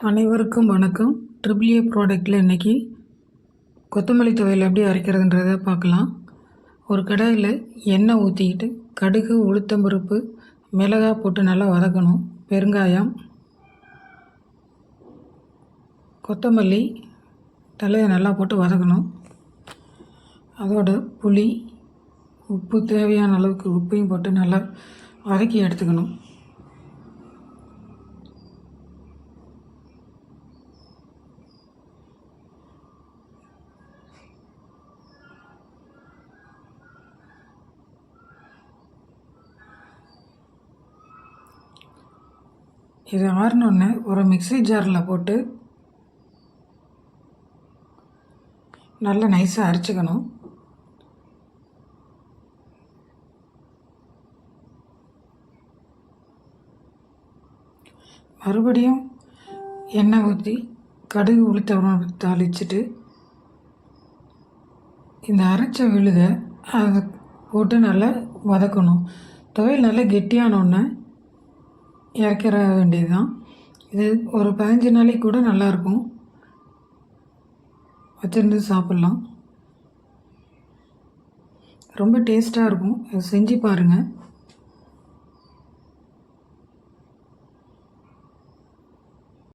அனைவருக்கும் வணக்கம். Triple A ப்ராடக்ட்டில் இன்றைக்கி கொத்தமல்லி துவையல் எப்படி அரைக்கிறதுன்றதை பார்க்கலாம். ஒரு கடாயில் எண்ணெய் ஊற்றிக்கிட்டு கடுகு, உளுத்தம்பருப்பு, மிளகாய் போட்டு நல்லா வதக்கணும். பெருங்காயம், கொத்தமல்லி தலையை நல்லா போட்டு வதக்கணும். அதோட புளி, உப்பு, தேவையான அளவுக்கு உப்பையும் போட்டு நல்லா வதக்கி எடுத்துக்கணும். இது ஆறினோடனே ஒரு மிக்ஸி ஜாரில் போட்டு நல்லா நைஸாக அரைச்சிக்கணும். மறுபடியும் எண்ணெய் ஊற்றி கடுகு, உளுத்தம்பருப்பு தாளிச்சிட்டு இந்த அரைச்ச விழுதை அதை போட்டு நல்லா வதக்கணும். துவையல் நல்லா கெட்டியானோடனே இறக்கிற வேண்டியது தான். இது ஒரு 15 நாளைக்கு கூட நல்லாயிருக்கும், வச்சுருந்து சாப்பிட்லாம். ரொம்ப டேஸ்ட்டாக இருக்கும். செஞ்சு பாருங்கள்.